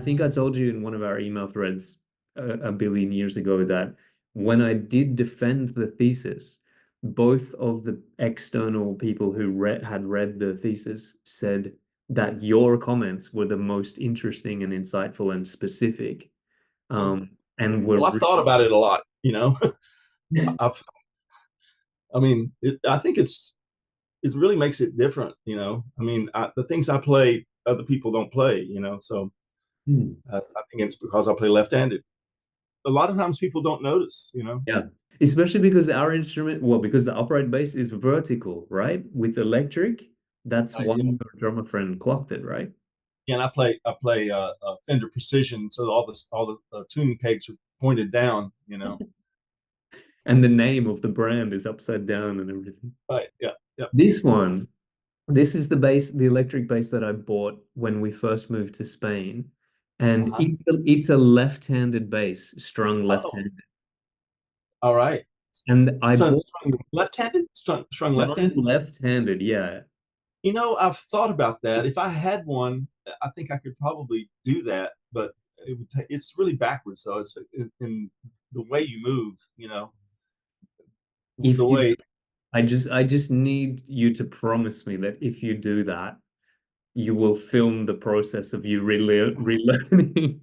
think I told you in one of our email threads a billion years ago that when I did defend the thesis, both of the external people who had read the thesis said that your comments were the most interesting and insightful and specific. Well, And were well, I've thought about it a lot, you know. really I've, I mean, I think it really makes it different, you know. I mean, the things I play, other people don't play, you know. So I think it's because I play left-handed. A lot of times people don't notice, you know. Yeah. Especially because our instrument, well, because the upright bass is vertical, right? With electric, that's why Yeah, your drummer friend clocked it, right? and I play Fender Precision, so all the tuning pegs are pointed down, you know. And the name of the brand is upside down and everything. Right. Yeah. Yeah. This one, this is the bass, the electric bass that I bought when we first moved to Spain. And Uh-huh. it's a left-handed bass, strung Oh, left-handed. all right. And I bought Strung left-handed, strung strung left-handed. left-handed, yeah. You know, I've thought about that. If I had one, I think I could probably do that, but it's really backwards. So it's in the way you move, you know, If the you way. I just need you to promise me that if you do that, you will film the process of you relearning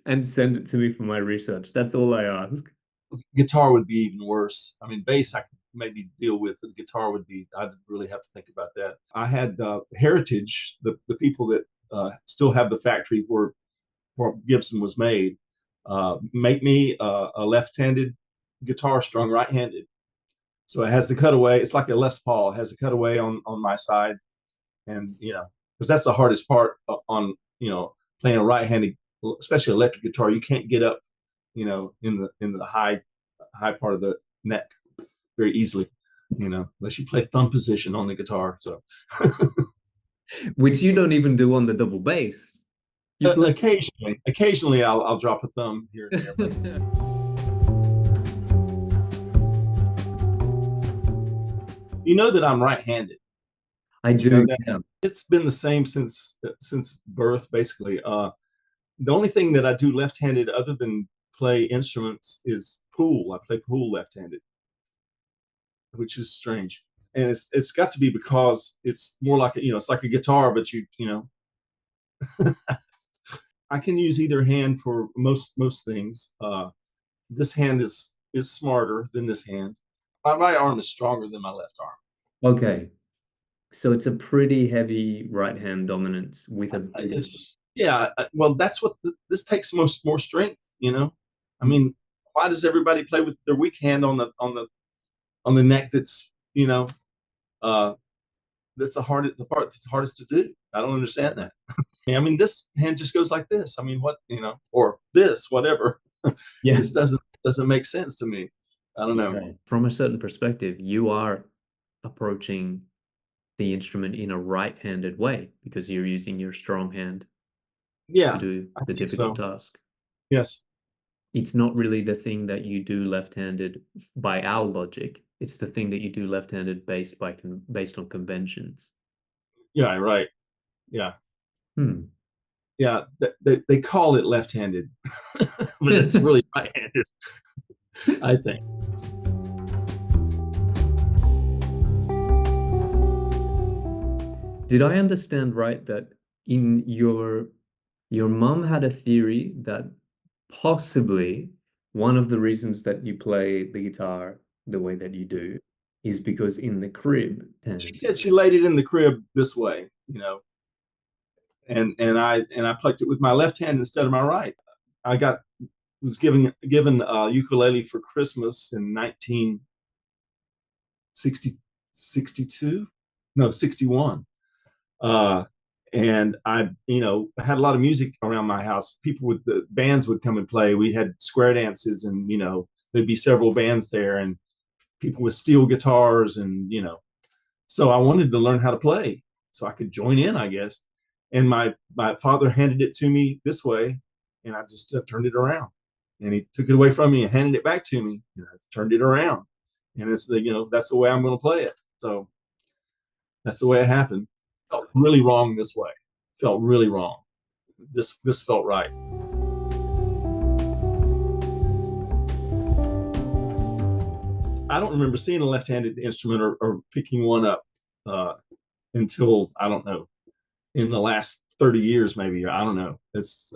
and send it to me for my research. That's all I ask. Guitar would be even worse. I mean, bass I could maybe deal with, but guitar would be. I'd really have to think about that. I had Heritage, the people that still have the factory where Gibson was made, make me a left-handed guitar strung right-handed. So it has the cutaway. It's like a Les Paul. It has a cutaway on my side, and you know, because that's the hardest part on playing a right-handed, especially electric guitar. You can't get up, you know, in the high part of the neck very easily, you know, unless you play thumb position on the guitar. So Which you don't even do on the double bass. You play. occasionally I'll drop a thumb here and there, but you know that I'm right-handed. I Did you know do, that? yeah. It's been the same since birth, basically. The only thing that I do left-handed other than play instruments is pool. I play pool left-handed, which is strange. And it's got to be because it's more like it's like a guitar, but I can use either hand for most things. This hand is smarter than this hand. My right arm is stronger than my left arm. Okay. So it's a pretty heavy right hand dominance with a bigger. It's yeah. Well, that's what this takes most more strength. You know, I mean, why does everybody play with their weak hand on the neck? That's uh, that's the part that's the hardest to do. I don't understand that. I mean, this hand just goes like this. I mean, what or this, whatever. Yeah. This doesn't make sense to me. I don't know. Okay. From a certain perspective, you are approaching the instrument in a right-handed way because you're using your strong hand to Yeah, do I the think difficult so. task. Yes. It's not really the thing that you do left-handed by our logic. It's the thing that you do left-handed based on conventions. Yeah. Right. Yeah. Hmm. Yeah. They call it left-handed, but it's really right-handed. I think. Did I understand right that in your mom had a theory that possibly one of the reasons that you play the guitar the way that you do is because in the crib She tent. said she laid it in the crib this way, and I plucked it with my left hand instead of my right. I got was given a ukulele for Christmas in 1960 62, no 61. Uh, and I had a lot of music around my house. People with the bands would come and play. We had square dances, and there'd be several bands there, and people with steel guitars, and so I wanted to learn how to play so I could join in, I guess. And my father handed it to me this way, and I just turned it around. And he took it away from me and handed it back to me, and I turned it around. And that's the way I'm going to play it. So that's the way it happened. Felt really wrong this way. Felt really wrong. this felt right. I don't remember seeing a left-handed instrument or picking one up until I don't know, in the last 30 years maybe. I don't know. It's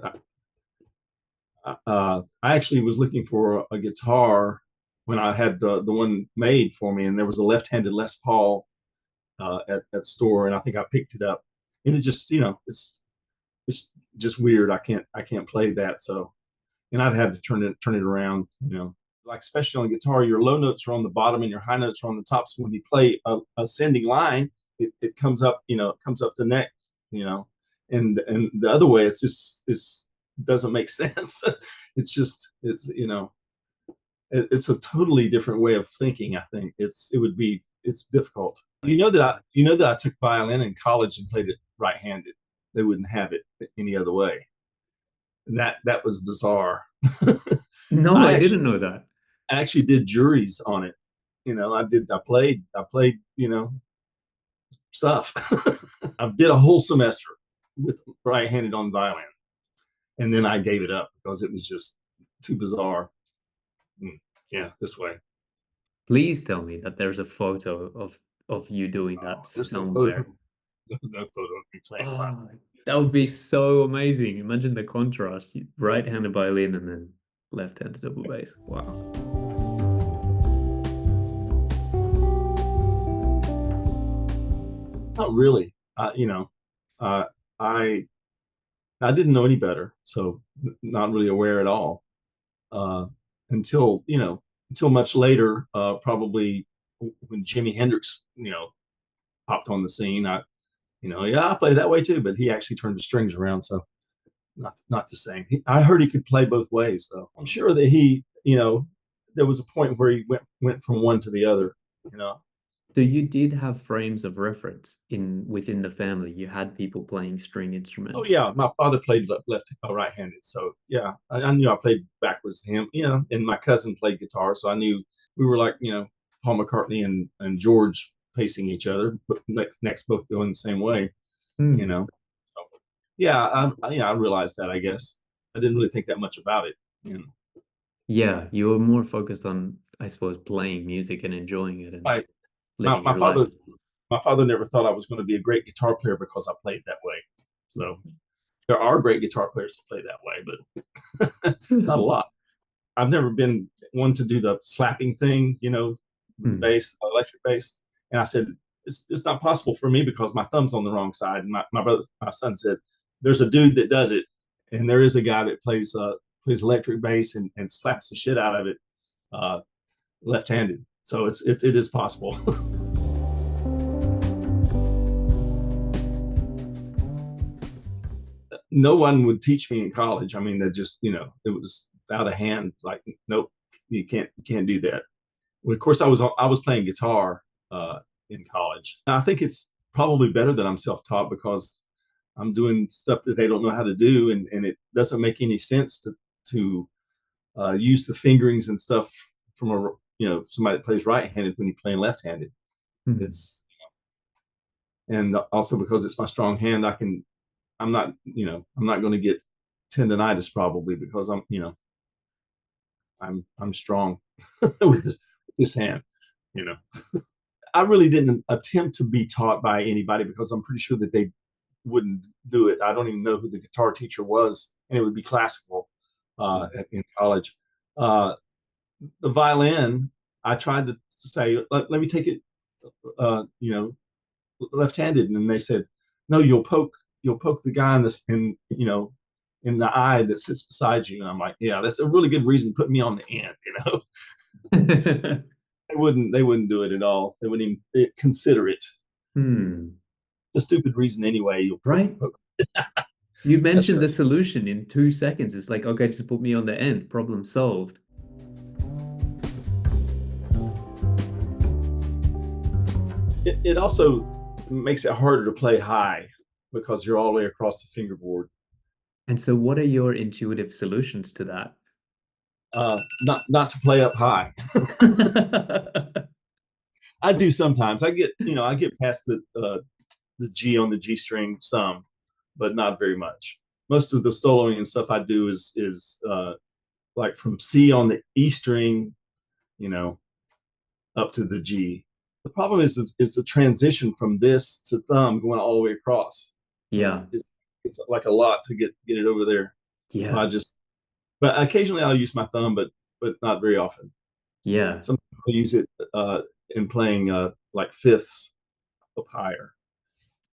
I actually was looking for a guitar when I had the one made for me, and there was a left-handed Les Paul at store, and I think I picked it up, and it just it's just weird. I can't play that, so and I'd have to turn it around, like especially on guitar, your low notes are on the bottom and your high notes are on the top. So when you play a ascending line, it comes up, it comes up the neck, and the other way, it's doesn't make sense. It's a totally different way of thinking. I think it's difficult. You know that I took violin in college and played it right-handed. They wouldn't have it any other way, and that was bizarre. No, I I actually didn't know that. actually did juries on it. I played stuff. I did a whole semester with right-handed on violin, and then I gave it up because it was just too bizarre. Yeah, this way. Please tell me that there's a photo of you doing that There's no photo, somewhere. no photo of me playing violin. Oh, that would be so amazing. Imagine the contrast. Right-handed violin and then left-handed double bass. Wow. Not really. Uh, I I didn't know any better, so not really aware at all uh, until until much later. Probably when Jimi Hendrix popped on the scene. Yeah, I play that way too, but he actually turned the strings around, so not the same. I heard he could play both ways, though. I'm sure that there was a point where he went from one to the other. You know. So you did have frames of reference in within the family. You had people playing string Oh instruments. yeah, my father played right-handed, so yeah, I knew I played backwards to him. And my cousin played guitar, so I knew we were like Paul McCartney and George facing each other, but next both going the same way. You Hmm. know. So, yeah, I realized that. I guess I didn't really think that much about it. You know. Yeah, you were more focused on, I suppose, playing music and enjoying it and I my, living my your life. father my father never thought I was going to be a great guitar player because I played that way. So there are great guitar players that play that way, but not a lot. I've never been one to do the slapping thing, with the Hmm. bass, electric bass. And I said, it's not possible for me because my thumb's on the wrong side. And my son said, there's a dude that does it. And there is a guy that plays electric bass and slaps the shit out of it uh, left-handed. So it is possible. No one would teach me in college. I mean, that just, it was out of hand. Like, nope, you can't do that. Well, of course, I was playing guitar in college. I think it's probably better that I'm self-taught because I'm doing stuff that they don't know how to do, and it doesn't make any sense to use the fingerings and stuff from somebody that plays right-handed when you're playing left-handed. Hmm. It's and also because it's my strong hand, I'm not going to get tendonitis probably because I'm strong with this hand. You know. I really didn't attempt to be taught by anybody because I'm pretty sure that they wouldn't do it. I don't even know who the guitar teacher was, and it would be classical in college. Uh, the violin, I tried to say, let me take it, uh, you know, left-handed, and they said, no, you'll poke the guy in the eye that sits beside you. And I'm like, yeah, that's a really good reason to put me on the end. They wouldn't do it at all. They wouldn't even consider it. Hmm. It's a stupid reason anyway. You'll poke, Right? poke. You That's mentioned right. the solution in 2 seconds. It's like, okay, just put me on the end. Problem solved. It also makes it harder to play high because you're all the way across the fingerboard. And so, what are your intuitive solutions to that? Not to play up high. I do sometimes. I get past the G on the G string some, but not very much. most of the soloing and stuff I do is like from C on the E string, you know, up to the G. The problem is the transition from this to thumb going all the way across. Yeah. It's like a lot to get it over there. So Yeah. but occasionally I'll use my thumb, but not very often. Yeah. Sometimes I'll use it in playing like fifths up higher.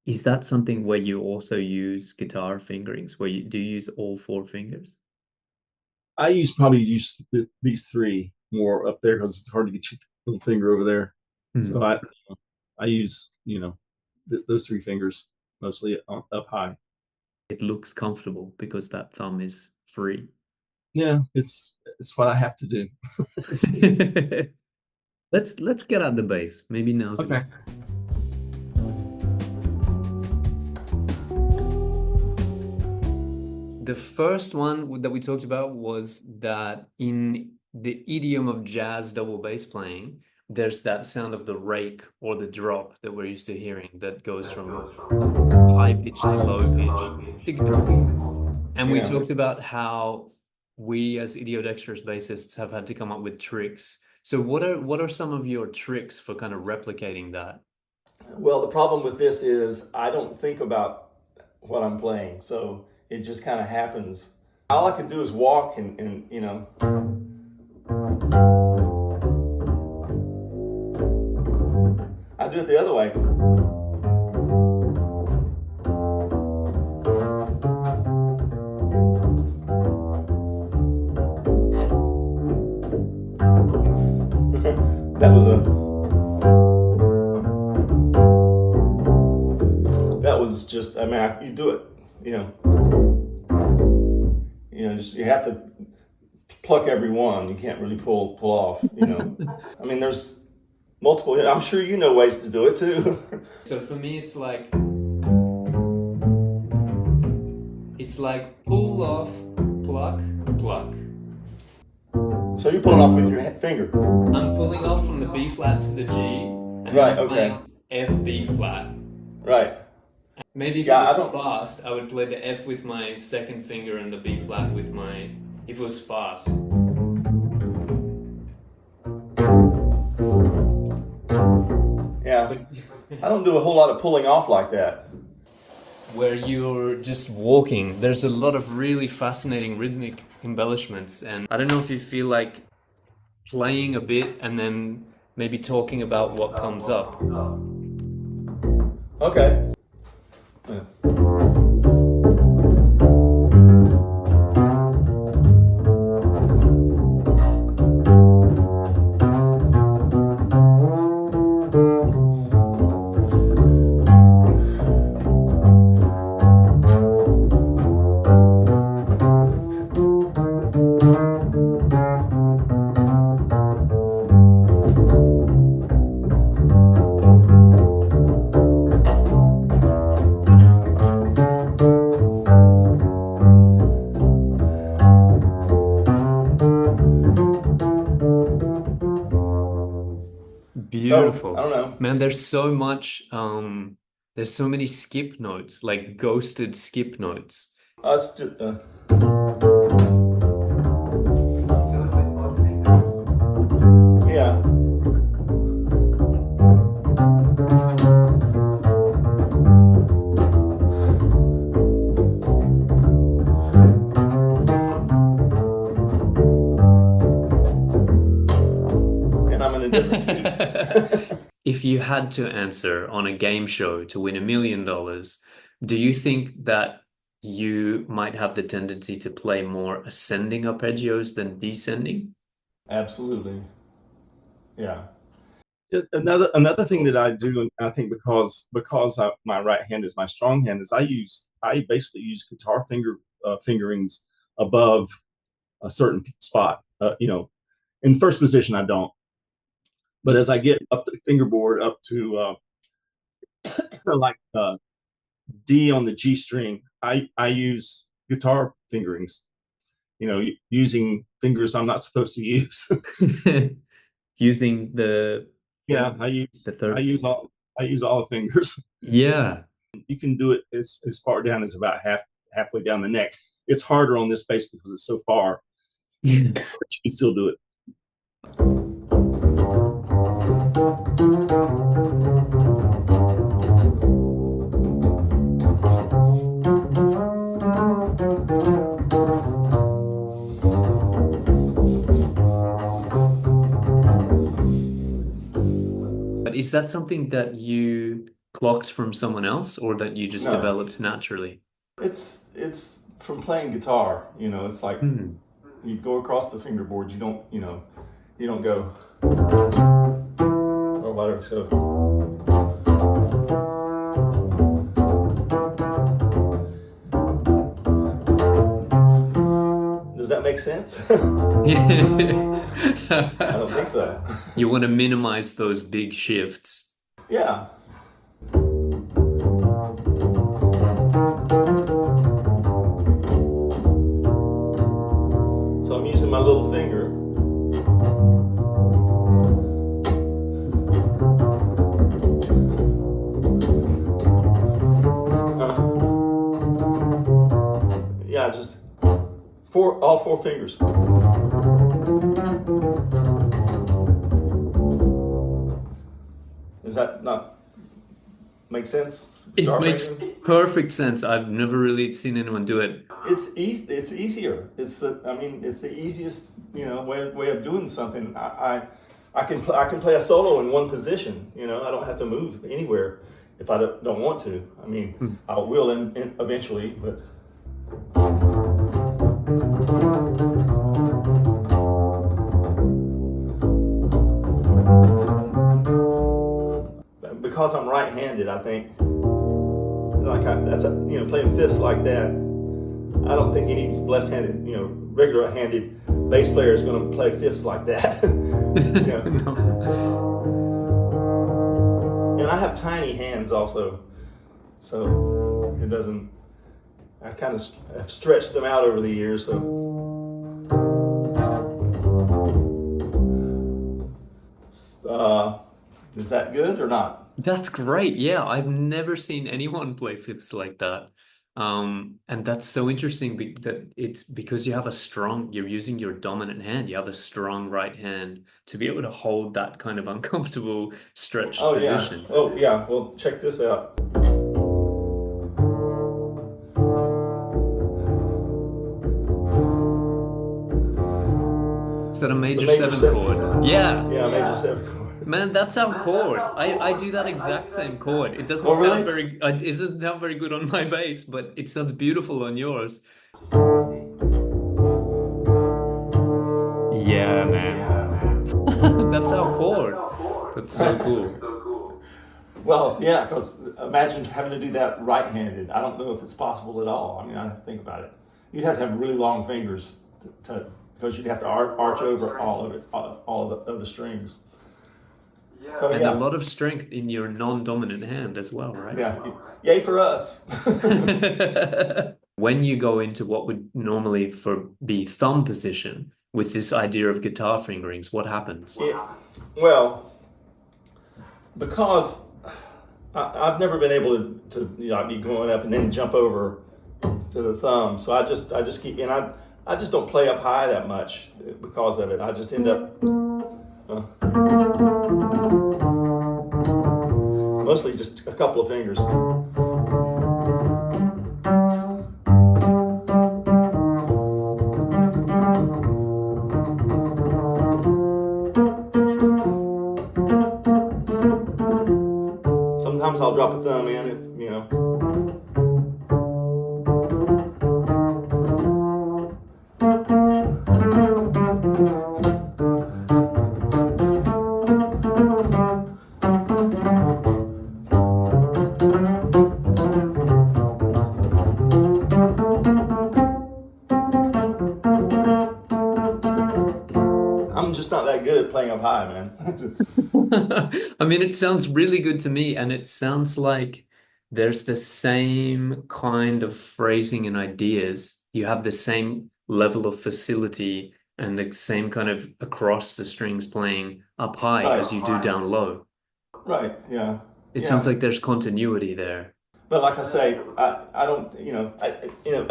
Is that something where you also use guitar fingerings, where you do you use all four fingers? I probably use these three more up there because it's hard to get your little finger over there. So Hmm. I use those three fingers mostly up high. It looks comfortable because that thumb is free. Yeah, it's what I have to do. Let's get at the bass. Maybe now's a Okay. good. The first one that we talked about was that in the idiom of jazz double bass playing, there's that sound of the rake or the drop that we're used to hearing that goes from high pitch to low pitch. And we Yeah. talked about how we as idiodextrous bassists have had to come up with tricks. So what are some of your tricks for kind of replicating that? Well, the problem with this is I don't think about what I'm playing, so it just kind of happens. All I can do is walk and you know. I do it the other way. That was just, I mean, you do it, just you have to pluck every one. You can't really pull off. I mean, there's multiple. I'm sure you know ways to do it too. So for me, it's like pull off, pluck, pluck. So you're pulling off with your finger. I'm pulling off from the B flat to the G, and Right, then I'm okay. playing F B flat. Right. Maybe if Yeah, it was fast, I would play the F with my second finger and the B flat with my. If it was fast. Yeah. I don't do a whole lot of pulling off like that. Where you're just walking, there's a lot of really fascinating rhythmic embellishments, and I don't know if you feel like playing a bit and then maybe talking about what comes up. Okay. Yeah. Beautiful. So, I don't know. Man, there's so many skip notes, like ghosted skip notes. Us just, yeah. And I'm in a different key. If you had to answer on a game show to win $1 million, do you think that you might have the tendency to play more ascending arpeggios than descending? Absolutely. Yeah. Another thing that I do, and I think because my right hand is my strong hand, is I basically use guitar fingerings above a certain spot. In first position I don't, but as I get up the fingerboard up to like D on the G string, I use guitar fingerings. Using fingers I'm not supposed to use. Using the Yeah, I third. use all the fingers. Yeah. You can do it as far down as about halfway down the neck. It's harder on this bass because it's so far, Yeah. but you can still do it. But is that something that you clocked from someone else or that you just No. developed naturally? It's from playing guitar, you know, it's like you go across the fingerboard, you don't go or whatever. So does that make sense? I don't think so. You want to minimize those big shifts. Yeah. So I'm using my little finger. Yeah, just all four fingers. Does that not make sense? It makes perfect sense. I've never really seen anyone do it. It's easy. It's easier. It's the easiest, way of doing something. I can play a solo in one position. You know, I don't have to move anywhere if I don't want to. I mean, I will eventually, but. Because I'm right-handed, I think, playing fifths like that, I don't think any left-handed, regular-handed bass player is going to play fifths like that. No. And I have tiny hands also, so it doesn't. I kind of have stretched them out over the years, so. Is that good or not? That's great. Yeah, I've never seen anyone play fifths like that. And that's so interesting that it's because you're using your dominant hand. You have a strong right hand to be able to hold that kind of uncomfortable stretched position. Oh yeah. Well, check this out. Is that a major seven chord? Yeah. Yeah, major seven chord. Man, that's our chord. I do that exact same chord. It doesn't sound it doesn't sound very good on my bass, but it sounds beautiful on yours. Yeah, man. That's our chord. That's so cool. Well, yeah, because imagine having to do that right-handed. I don't know if it's possible at all. I mean, I have to think about it. You'd have to have really long fingers because you'd have to arch over all of it, all of the strings. So, and a lot of strength in your non-dominant hand as well, right? Yeah. Yay for us. When you go into what would normally be thumb position with this idea of guitar fingerings, what happens? Well, because I've never been able to be going up and then jump over to the thumb, so I just keep, and I just don't play up high that much because of it. I just end up mostly just a couple of fingers. Sometimes I'll drop a thumb in if, I'm just not that good at playing up high, man. I mean, it sounds really good to me, and it sounds like there's the same kind of phrasing and ideas. You have the same level of facility and the same kind of across the strings playing up high as you do down low. Right, yeah. It sounds like there's continuity there. But like I say, I don't,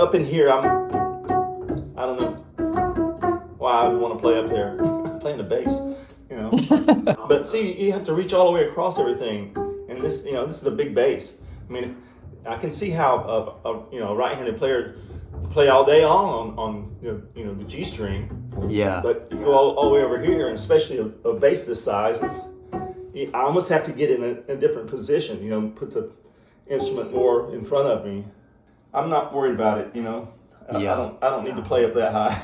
up in here, I don't know why I would want to play up there, playing the bass, you know. But see, you have to reach all the way across everything, and this is a big bass. I mean, I can see how a right-handed player play all day long on the G string. Yeah. But you go all the way over here, and especially a bass this size, I almost have to get in a different position. Put the instrument more in front of me. I'm not worried about it. Yeah. I don't need to play up that high.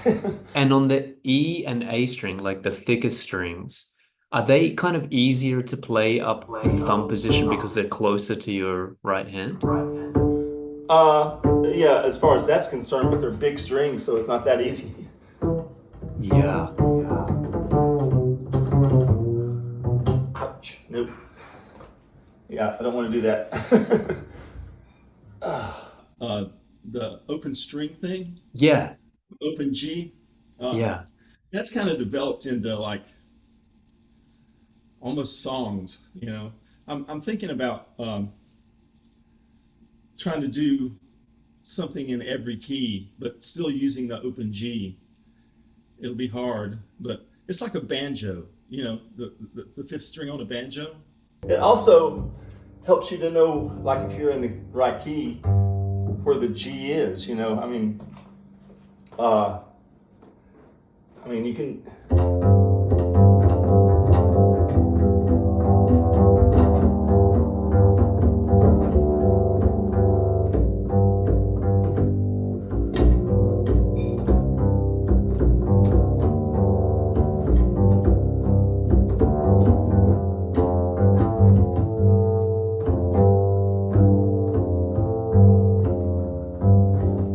And on the E and A string, like the thickest strings, are they kind of easier to play up in thumb position because they're closer to your right hand? Yeah, as far as that's concerned, but they're big strings, so it's not that easy. Yeah. Ouch. Nope. Yeah, I don't want to do that. The open string thing, Yeah. open G, Yeah. that's kind of developed into like almost songs. I'm thinking about trying to do something in every key, but still using the open G. It'll be hard, but it's like a banjo. The fifth string on a banjo. It also helps you to know, like, if you're in the right key, where the G is. You can.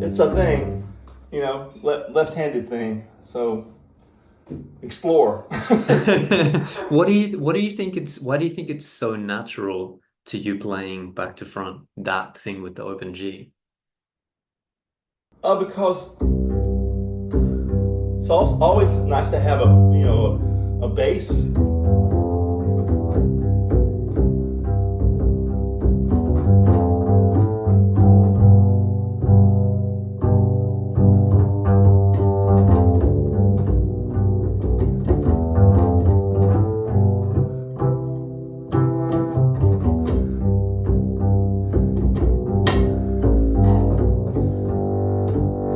It's a thing, left-handed thing. So explore. What do you think why do you think it's so natural to you playing back to front, that thing with the open G? Because it's always nice to have a bass.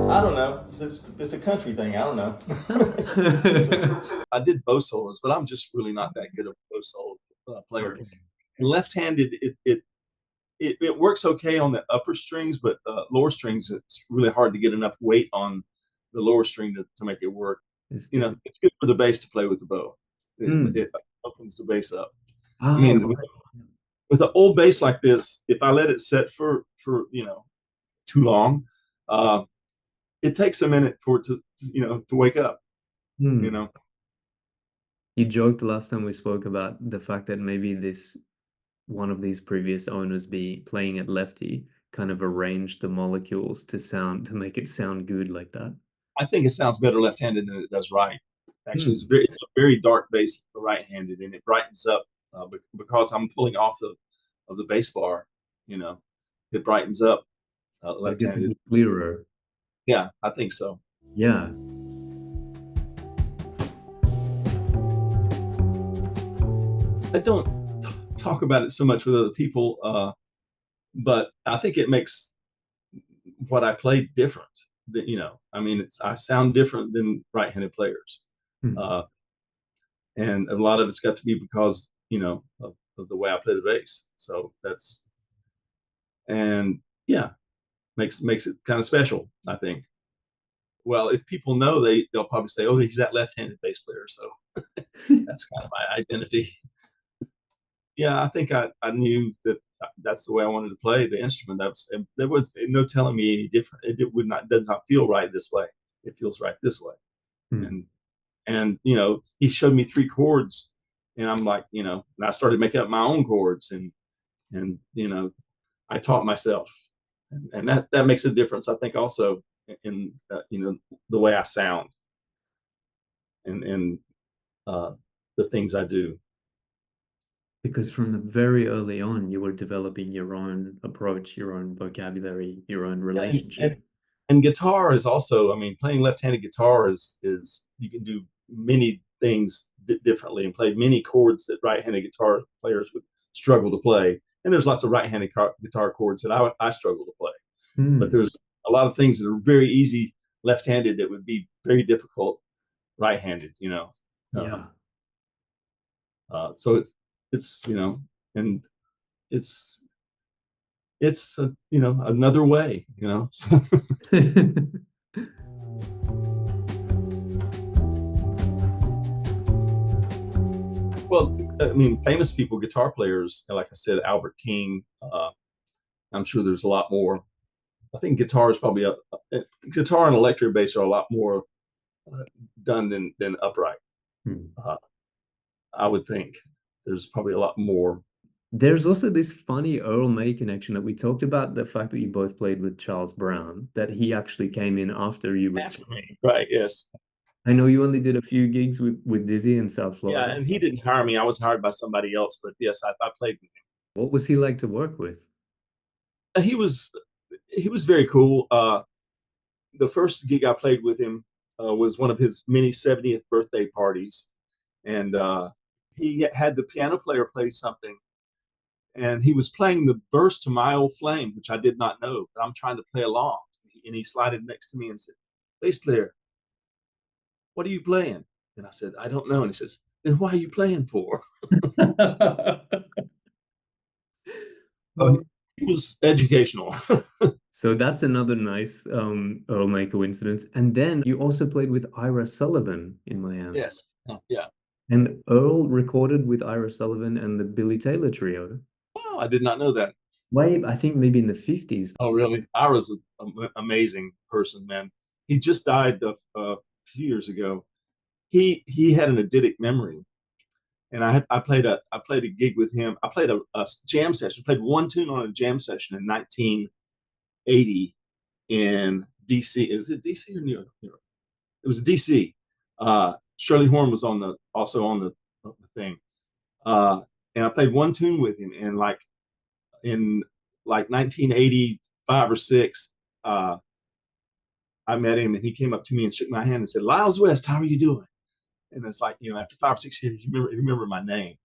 I don't know. It's a country thing. I don't know. I did bow solos, but I'm just really not that good of a bow solo player. Okay. And left-handed, it works okay on the upper strings, but lower strings, it's really hard to get enough weight on the lower string to make it work. It's It's good for the bass to play with the bow. Mm. It opens the bass up. I Oh, mean, with an old bass like this, if I let it set for too long, uh, it takes a minute for it to wake up. You hmm. know, You joked last time we spoke about the fact that maybe this one of these previous owners be playing at lefty kind of arranged the molecules to make it sound good like that. I think it sounds better left-handed than it does right. Actually, Hmm. it's a very dark bass for right-handed, and it brightens up because I'm pulling off of the bass bar. You know, it brightens up Like it's a left-handed. bit clearer. Yeah, I think so. Yeah. I don't talk about it so much with other people, but I think it makes what I play different. I mean, I sound different than right-handed players, Hmm. uh, and a lot of it's got to be because of the way I play the bass. So and yeah, makes it kind of special, I think. Well, if people know, they'll probably say, "Oh, he's that left-handed bass player." So that's kind of my identity. Yeah, I think I knew that that's the way I wanted to play the instrument. There was no telling me any different. It would not does not feel right this way. It feels right this way. Hmm. And he showed me three chords, and I'm like, and I started making up my own chords, and I taught myself, and that makes a difference. I think also in the way I sound and uh, the things I do. Because from It's the very early on, you were developing your own approach, your own vocabulary, your own yeah, relationship. and guitar is also, I mean, playing left-handed guitar is you can do many things differently and play many chords that right-handed guitar players would struggle to play. And there's lots of right-handed guitar chords that I struggle to play. But Hmm. there's a lot of things that are very easy left-handed that would be very difficult right-handed. Yeah. So it's and it's another way. So, well, I mean, famous people, guitar players, like I said, Albert King. I'm sure there's a lot more. I think guitar is probably guitar and electric bass are a lot more uh, done than upright. Hmm. Uh, I would think there's probably a lot more. There's also this funny Earl May connection that we talked about, the fact that you both played with Charles Brown, that he actually came in after you with. After me, right? Yes. I know you only did a few gigs with Dizzy in South Yeah, Florida. and he didn't hire me. I was hired by somebody else, but yes, I played with What was he like to work with? him. He was very cool. The first gig I played with him was one of his many 70th birthday parties, and he had the piano player play something, and he was playing the verse to My Old Flame, which I did not know, but I'm trying to play along, and he slided next to me and said, "Bass player, what are you playing?" And I said, "I don't know." And he says, "Then why are you playing for?" So Oh. he was educational. So that's another nice Earl May coincidence. And then you also played with Ira Sullivan in Miami. Yes. Yeah. And Earl recorded with Ira Sullivan and the Billy Taylor Trio. Oh, I did not know that. Way, I think maybe in the 50s. Oh, really? Ira's an amazing person, man. He just died a few years ago. He had an eidetic memory, and I played a gig with him. I played a jam session. Played one tune on a jam session in 1980 in DC. Is it DC or New York? It was DC. Shirley Horn was also on the thing, uh, and I played one tune with him. And in 1985 or six, I met him, and he came up to me and shook my hand and said, "Lyles West, how are you doing?" And it's like, after 5 or 6 years, you remember my name.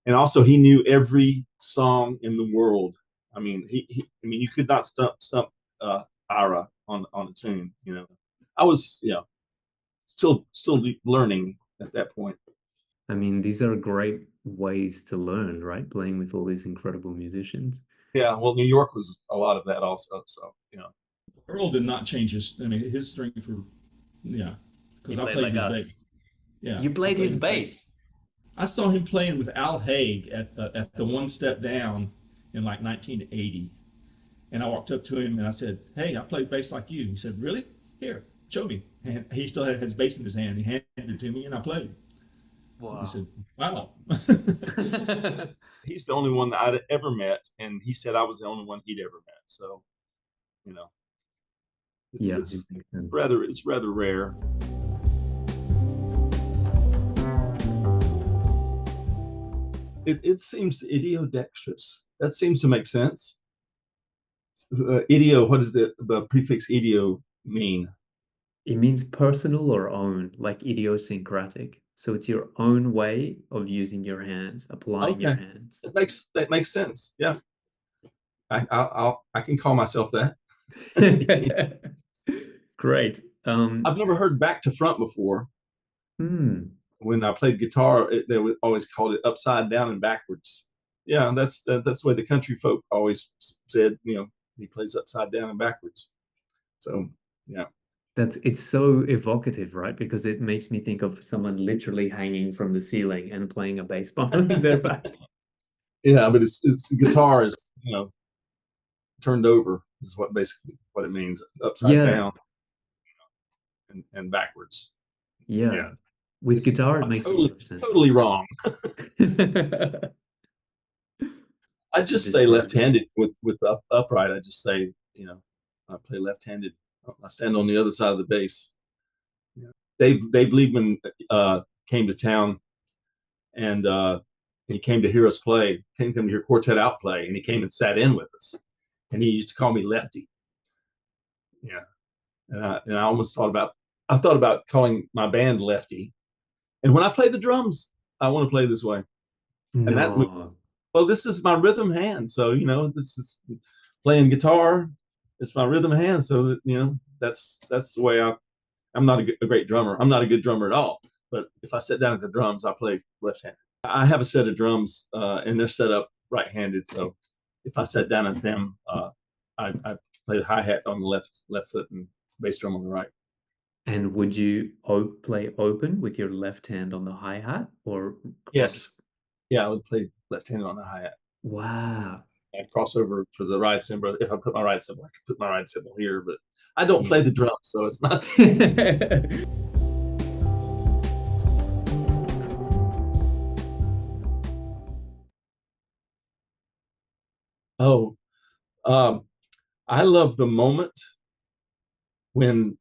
And also, he knew every song in the world. I mean, you could not stump Ira on a tune. I was, still learning at that point. I mean, these are great ways to learn, right? Playing with all these incredible musicians. Yeah, well, New York was a lot of that also. So, Earl did not change his. I mean, his strength for yeah, He because I played played like his us. bass. Yeah, You I played played his his bass. bass. I saw him playing with Al Haig at the One Step Down in like 1980, and I walked up to him and I said, "Hey, I play bass like you." He said, "Really? Here, show me." And he still had his bass in his hand. He handed it to me, and I played. He Wow. said, "Wow." he's the only one that I'd ever met, and he said I was the only one he'd ever met. So, you know, it's Yeah, it's it makes sense. rather rare. It seems idiodextrous. That seems to make sense. Idio, what does the prefix idio mean? It means personal or own, like idiosyncratic. So it's your own way of using your hands, applying your Okay, hands. that makes sense. Yeah, I can call myself that. Great. I've never heard back to front before. Hmm. When I played guitar, they would always call it upside down and backwards. Yeah, that's the way the country folk always said. He plays upside down and backwards. So yeah, It's so evocative, right? Because it makes me think of someone literally hanging from the ceiling and playing a bass behind their back. yeah, but it's guitar is turned over is what basically what it means, upside Yeah, down and backwards. yeah. Yeah, With it's guitar, it makes a lot totally of sense. totally wrong. I To just say describe it. left-handed with upright. I just say I play left-handed. I stand on the other side of the bass. Yeah. Dave Liebman came to town, and He came to hear us play, came to hear Quartet Out play, and he came and sat in with us. And he used to call me Lefty. Yeah. And I almost I thought about calling my band Lefty. And when I play the drums, I want to play this way. And that, No. well, this is my rhythm hand. So, this is playing guitar. It's my rhythm hand. So, that's the way I'm not a great drummer. I'm not a good drummer at all. But if I sit down at the drums, I play left-handed. I have a set of drums, and they're set up right-handed. So if I sat down at them, I play the hi-hat on the left foot and bass drum on the right. And would you play open with your left hand on the hi-hat or Yes. Yeah, I would play left-handed on the hi-hat. Wow. I'd cross over for the right cymbal. If I put my right cymbal, I could put my right cymbal here, but I don't play the drums, so it's not. Oh, I love the moment when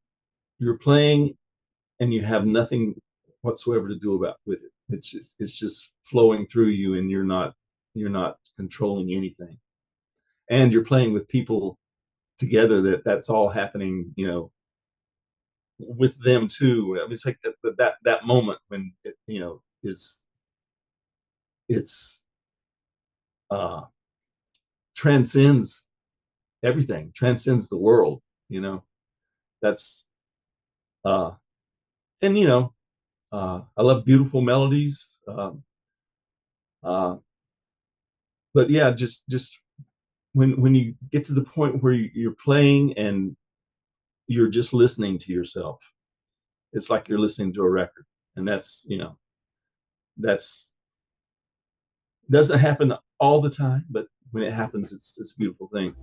you're playing and you have nothing whatsoever to do with it. It's just flowing through you, and you're not controlling anything, and you're playing with people together that's all happening, with them too. I mean, it's like that moment when it, is it's transcends everything, transcends the world. That's and I love beautiful melodies. But yeah, just when you get to the point where you're playing and you're just listening to yourself, it's like you're listening to a record, and that's doesn't happen all the time, but when it happens, it's a beautiful thing.